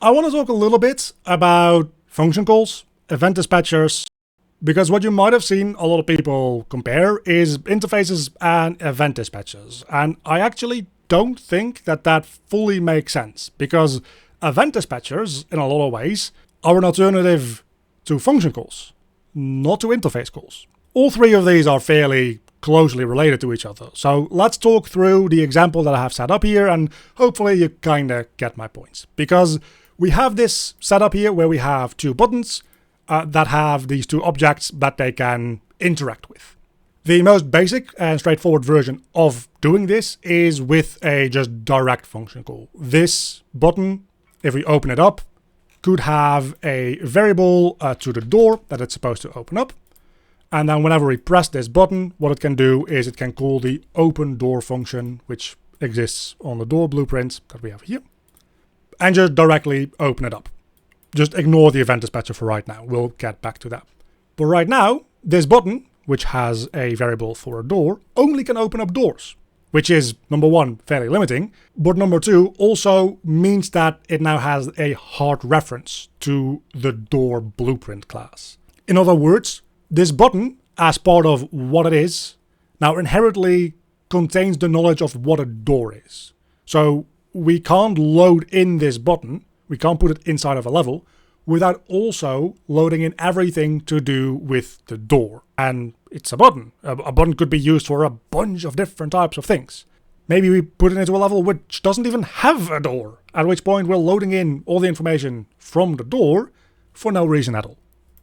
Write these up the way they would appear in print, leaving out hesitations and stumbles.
I want to talk a little bit about function calls, event dispatchers, because what you might have seen a lot of people compare is interfaces and event dispatchers. And I actually don't think that that fully makes sense, because event dispatchers, in a lot of ways, are an alternative to function calls, not to interface calls. All three of these are fairly closely related to each other. So let's talk through the example that I have set up here, and hopefully you kind of get my points. Because we have this setup here where we have two buttons that have these two objects that they can interact with. The most basic and straightforward version of doing this is with a just direct function call. This button, if we open it up, could have a variable to the door that it's supposed to open up. And then whenever we press this button, what it can do is it can call the open door function, which exists on the door blueprint that we have here, and just directly open it up. Just ignore the event dispatcher for right now. We'll get back to that. But right now, this button, which has a variable for a door, only can open up doors, which is, number one, fairly limiting, but number two, also means that it now has a hard reference to the door blueprint class. In other words, this button, as part of what it is, now inherently contains the knowledge of what a door is. So we can't load in this button, we can't put it inside of a level, without also loading in everything to do with the door. And it's a button. A button could be used for a bunch of different types of things. Maybe we put it into a level which doesn't even have a door, at which point we're loading in all the information from the door for no reason at all.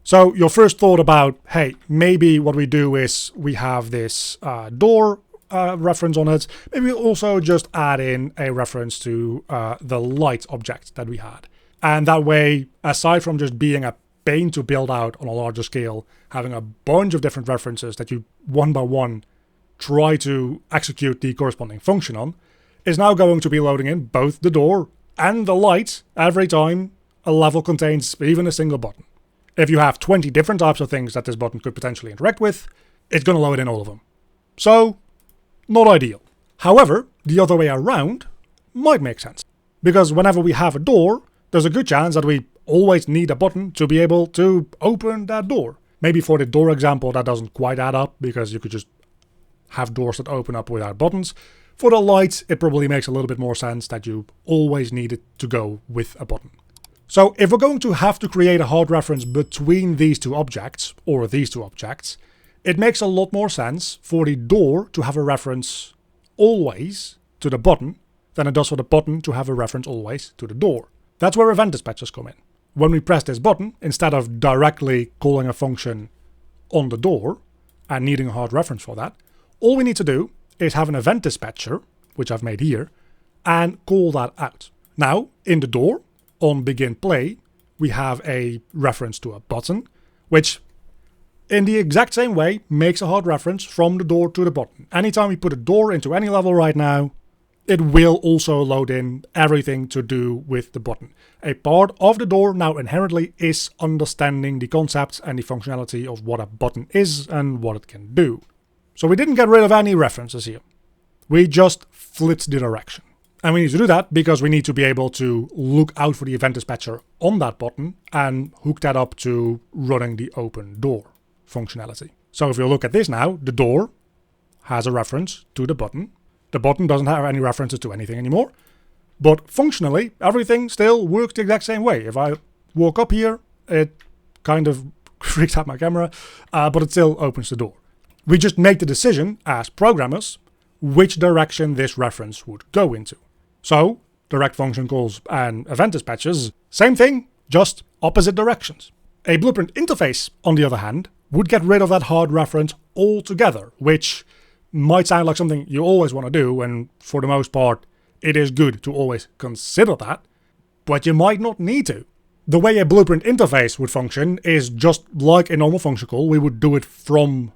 So your first thought about, hey, maybe what we do is we have this door reference on it. Maybe we'll also just add in a reference to the light object that we had. And that way, aside from just being a pain to build out on a larger scale, having a bunch of different references that you one by one try to execute the corresponding function on, is now going to be loading in both the door and the light every time a level contains even a single button. If you have 20 different types of things that this button could potentially interact with, it's going to load in all of them. So, not ideal. However, the other way around might make sense. Because whenever we have a door, there's a good chance that we always need a button to be able to open that door. Maybe for the door example that doesn't quite add up, because you could just have doors that open up without buttons. For the light, it probably makes a little bit more sense that you always need it to go with a button. So if we're going to have to create a hard reference between these two objects, or these two objects, it makes a lot more sense for the door to have a reference always to the button than it does for the button to have a reference always to the door. That's where event dispatchers come in. When we press this button, instead of directly calling a function on the door and needing a hard reference for that, all we need to do is have an event dispatcher, which I've made here, and call that out. Now, in the door, on begin play, we have a reference to a button, which in the exact same way makes a hard reference from the door to the button. Anytime we put a door into any level right now, it will also load in everything to do with the button. A part of the door now inherently is understanding the concepts and the functionality of what a button is and what it can do. So we didn't get rid of any references here. We just flipped the direction. And we need to do that because we need to be able to look out for the event dispatcher on that button and hook that up to running the open door functionality. So if you look at this now, the door has a reference to the button. The button doesn't have any references to anything anymore. But functionally, everything still works the exact same way. If I walk up here, it kind of freaks out my camera, but it still opens the door. We just make the decision as programmers which direction this reference would go into. So, direct function calls and event dispatchers, same thing, just opposite directions. A blueprint interface, on the other hand, would get rid of that hard reference altogether, which might sound like something you always want to do, and for the most part, it is good to always consider that, but you might not need to. The way a blueprint interface would function is just like a normal function call. We would do it from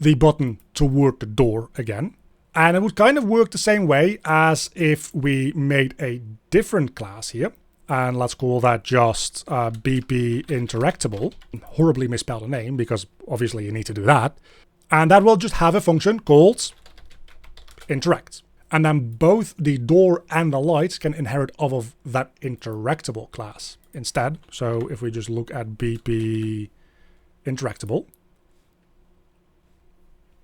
the button toward the door again. And it would kind of work the same way as if we made a different class here. And let's call that just BP Interactable. Horribly misspelled a name, because obviously you need to do that. And that will just have a function called interact. And then both the door and the lights can inherit off of that interactable class instead. So if we just look at BP interactable,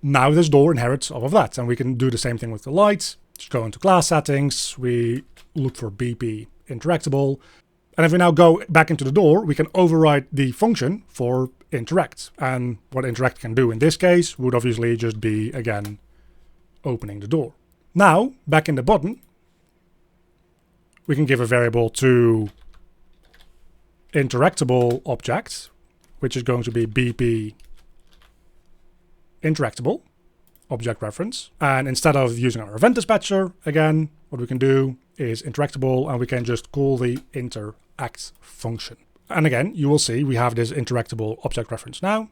now this door inherits off of that. And we can do the same thing with the lights. Just go into class settings, we look for BP interactable. And if we now go back into the door, we can override the function for interact. And what interact can do in this case would obviously just be, again, opening the door. Now, back in the button, we can give a variable to interactable object, which is going to be BP interactable object reference. And instead of using our event dispatcher, again, what we can do is interactable, and we can just call the interact function. And again, you will see we have this interactable object reference now.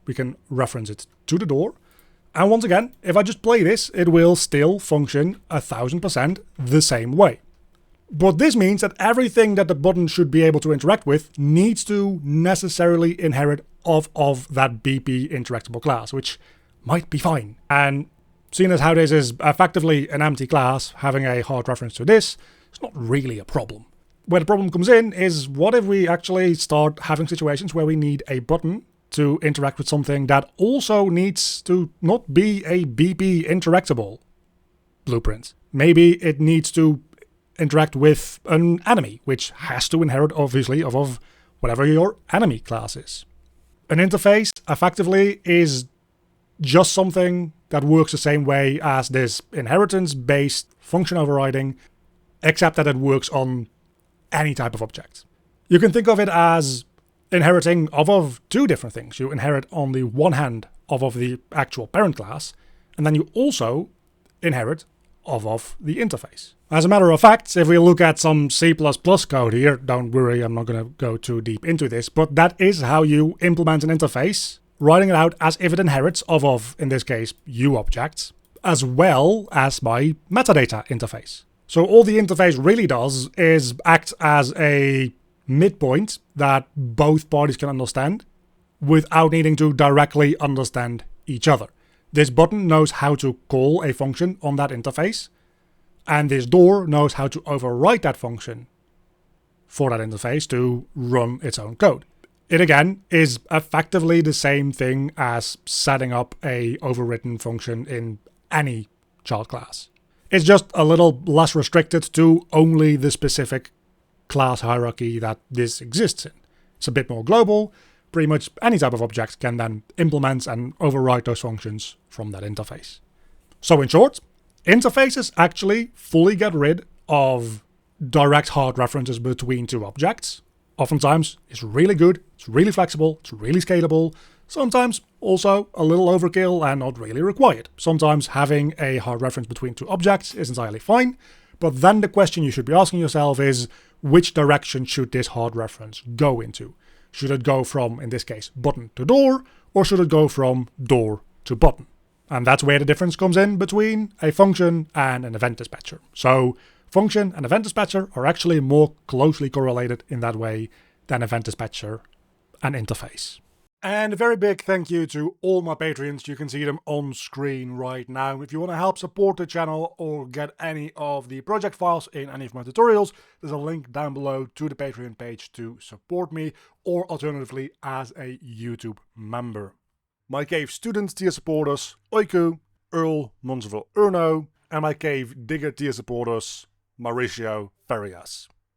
We can reference it to the door. And once again, if I just play this, it will still function 1000% the same way. But this means that everything that the button should be able to interact with needs to necessarily inherit off of that BP interactable class, which might be fine. And seeing as how this is effectively an empty class, having a hard reference to this, it's not really a problem. Where the problem comes in is, what if we actually start having situations where we need a button to interact with something that also needs to not be a BP interactable blueprint? Maybe it needs to interact with an enemy, which has to inherit obviously of whatever your enemy class is. An interface effectively is just something that works the same way as this inheritance-based function overriding, except that it works on any type of object. You can think of it as inheriting off of two different things. You inherit on the one hand off of the actual parent class, and then you also inherit off of the interface. As a matter of fact, if we look at some C++ code here, don't worry, I'm not going to go too deep into this, but that is how you implement an interface, writing it out as if it inherits off of, in this case, UObjects, as well as my metadata interface. So all the interface really does is act as a midpoint that both parties can understand without needing to directly understand each other. This button knows how to call a function on that interface, and this door knows how to overwrite that function for that interface to run its own code. It again is effectively the same thing as setting up a overwritten function in any child class. It's just a little less restricted to only the specific class hierarchy that this exists in. It's a bit more global. Pretty much any type of object can then implement and override those functions from that interface. So in short, interfaces actually fully get rid of direct hard references between two objects. Oftentimes, it's really good, it's really flexible, it's really scalable. Sometimes also a little overkill and not really required. Sometimes having a hard reference between two objects is entirely fine, but then the question you should be asking yourself is, which direction should this hard reference go into? Should it go from, in this case, button to door, or should it go from door to button? And that's where the difference comes in between a function and an event dispatcher. So function and event dispatcher are actually more closely correlated in that way than event dispatcher and interface. And a very big thank you to all my Patreons. You can see them on screen right now. If you want to help support the channel or get any of the project files in any of my tutorials, there's a link down below to the Patreon page to support me, or alternatively as a YouTube member. My Cave student tier supporters, Oiku, Earl, Monseville Urno, and my Cave digger tier supporters, Mauricio Farias.